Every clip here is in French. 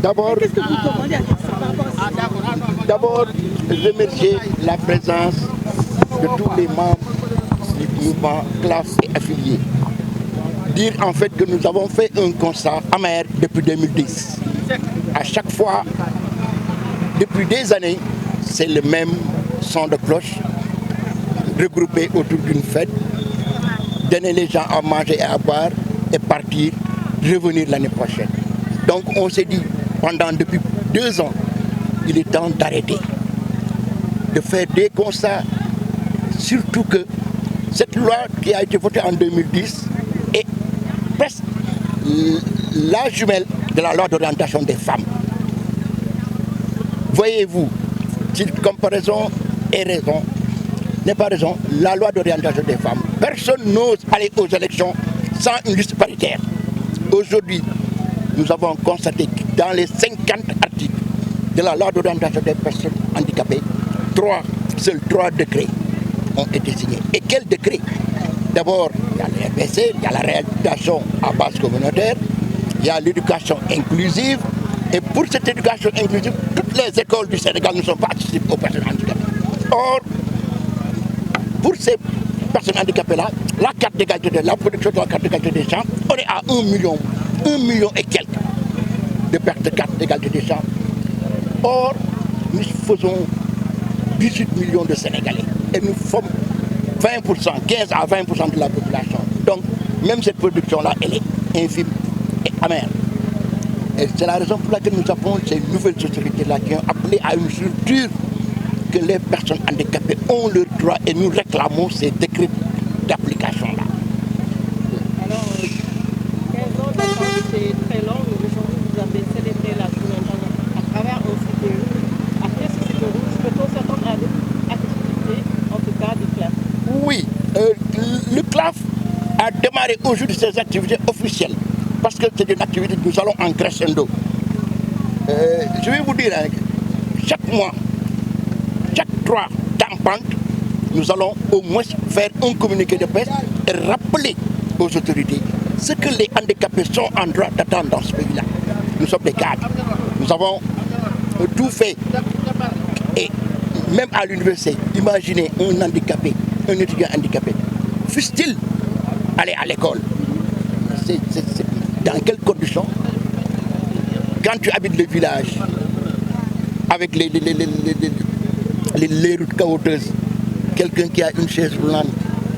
D'abord, remercier la présence de tous les membres du mouvement CLAF et affiliés. Dire en fait que nous avons fait un constat amer depuis 2010. À chaque fois, depuis des années, c'est le même son de cloche, regroupé autour d'une fête, donner les gens à manger et à boire et partir, revenir l'année prochaine. Donc on s'est dit, depuis 2 ans, il est temps d'arrêter, de faire des constats, surtout que cette loi qui a été votée en 2010 est presque la jumelle de la loi d'orientation des femmes. Voyez-vous, si comparaison est raison, n'est pas raison, la loi d'orientation des femmes, personne n'ose aller aux élections sans une liste paritaire. Aujourd'hui, nous avons constaté que dans les 50 articles de la loi d'orientation des personnes handicapées, seuls 3 décrets ont été signés. Et quel décret? D'abord, il y a le RPC, il y a la réhabilitation à base communautaire, il y a l'éducation inclusive. Et pour cette éducation inclusive, toutes les écoles du Sénégal ne sont pas accessibles aux personnes handicapées. Or, pour ces personnes handicapées-là, la carte d'égalité, la production de la carte d'égalité des chances, on est à 1 million et quelques de pertes de carte d'égalité des chances. Or, nous faisons 18 millions de Sénégalais et nous sommes 20%, 15 à 20% de la population. Donc, même cette production-là, elle est infime et amère. Et c'est la raison pour laquelle nous avons ces nouvelles autorités-là qui ont appelé à une structure que les personnes handicapées ont leurs droits et nous réclamons ces décrets d'application-là. Alors, 15 ans d'attente, c'est très long. Aujourd'hui, vous avez célébré la journée à travers un site de rouge. Après ce site de rouge, peut-on s'attendre à d'autres activités, en tout cas du CLAF? Oui, le CLAF a démarré aujourd'hui ses activités officielles parce que c'est une activité que nous allons en crescendo. Je vais vous dire, chaque mois, chaque 3 temps, nous allons au moins faire un communiqué de presse et rappeler aux autorités ce que les handicapés sont en droit d'attendre dans ce pays-là. Nous sommes des cadres. Nous avons tout fait. Et même à l'université, imaginez un handicapé, un étudiant handicapé, fût-il aller à l'école. Dans quelles conditions? Quand tu habites le village, avec les routes caouteuses, quelqu'un qui a une chaise roulante,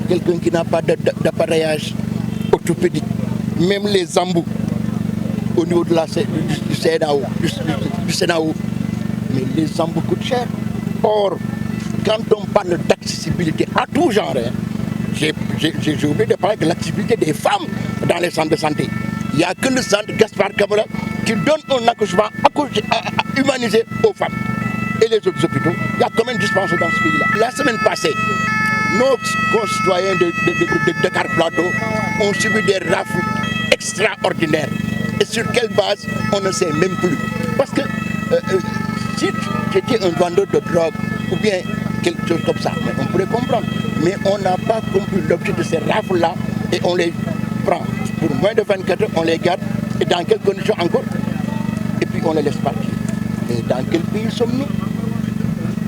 quelqu'un qui n'a pas d'appareillage orthopédique, même les embouts au niveau de du CNAO, mais les embouts coûtent cher. Or, quand on parle d'accessibilité à tout genre, j'ai oublié de parler de l'accessibilité des femmes dans les centres de santé. Il n'y a que le centre Gaspard Camara qui donne un accouchement humanisé aux femmes. Et les autres hôpitaux, il y a combien de dispensaires dans ce pays-là? La semaine passée, nos concitoyens de Dakar Plateau ont subi des rafles extraordinaires. Et sur quelle base, on ne sait même plus. Parce que si tu étais un vendeur de drogue ou bien quelque chose comme ça, on pourrait comprendre. Mais on n'a pas compris l'objet de ces rafles-là et on les prend. Pour moins de 24 heures, on les garde. Et dans quelles conditions encore? Et puis on les laisse partir. Mais dans quel pays sommes-nous?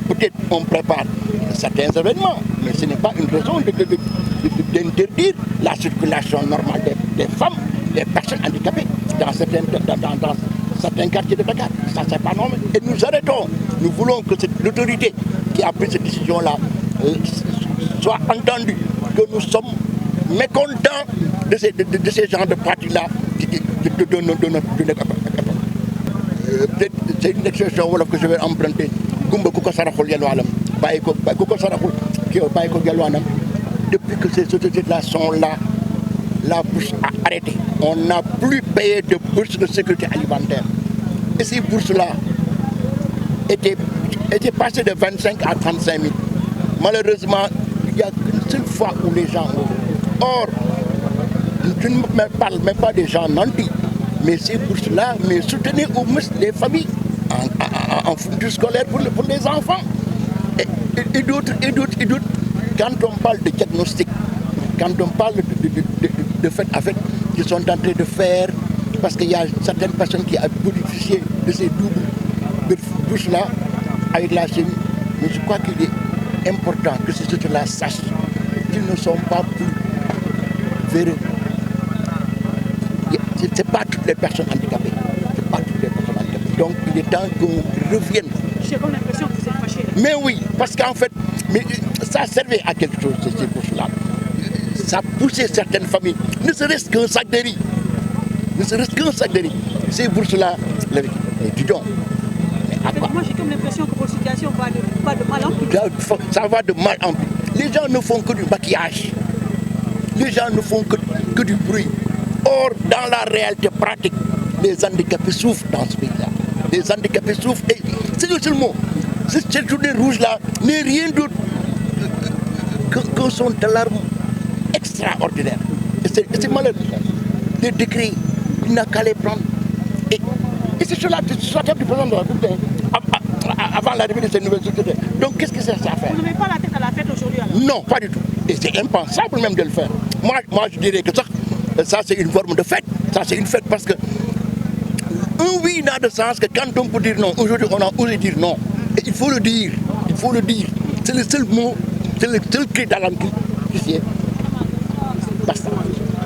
Peut-être on prépare certains événements, mais ce n'est pas une raison d'interdire la circulation normale des femmes, des personnes handicapées dans certains quartiers de Dakar. Ça, c'est pas normal. Et nous arrêtons. Nous voulons que l'autorité qui a pris cette décision-là soit entendue, que nous sommes mécontents de ces genres de pratiques-là de notre époque. Peut-être c'est une expression wolof que je vais emprunter. Gumba ku ko saraxul yalwaanam bàyyi ko saraxul kii bàyyi ko yalwaanam. Depuis que ces autorités-là sont là, la bourse a arrêté. On n'a plus payé de bourse de sécurité alimentaire. Et ces bourses-là étaient passées de 25 à 35 000. Malheureusement, il n'y a qu'une seule fois où les gens ont. Or, je ne me parle même pas des gens nantis, mais ces bourses-là, mais soutenez au moins les familles en fourniture scolaire pour les enfants. Et d'autres. Quand on parle de diagnostic, quand on parle de fait qu'ils sont en train de faire, parce qu'il y a certaines personnes qui ont bénéficié de là avec la CENI, mais je crois qu'il est important que ces autres-là sachent qu'ils ne sont pas plus véreux. Ce n'est pas toutes les personnes handicapées. C'est pas toutes les personnes handicapées. Donc il est temps qu'on revienne. J'ai comme l'impression que vous êtes fâché. Mais oui, parce qu'en fait, mais ça servait à quelque chose, ces bourses-là. Ça poussait certaines familles, ne serait-ce qu'un sac de riz. Ne serait-ce qu'un sac de riz. Ces bourses-là, les étudiants. Moi j'ai comme l'impression que votre situation va de mal en pis. Ça va de mal en pis. Les gens ne font que du maquillage. Les gens ne font que du bruit. Or, dans la réalité pratique, les handicapés souffrent dans ce pays-là. Les handicapés souffrent. Et c'est le seul mot. Cette journée rouge-là n'est rien d'autre qu'un son d'alarme extraordinaire. Et c'est malheureux. Les décrets, il n'a qu'à les prendre. Et c'est cela du président de la République avant l'arrivée de ces nouvelles sociétés. Donc qu'est-ce que c'est ça à faire? Vous n'avez pas la tête à la fête aujourd'hui alors? Non, pas du tout. Et c'est impensable même de le faire. Moi je dirais que ça c'est une forme de fête. Ça c'est une fête parce que un oui n'a de sens que quand on peut dire non. Aujourd'hui on a osé dire non. Et il faut le dire. Il faut le dire. C'est le seul mot, c'est le seul cri d'alarme qui est. Basta.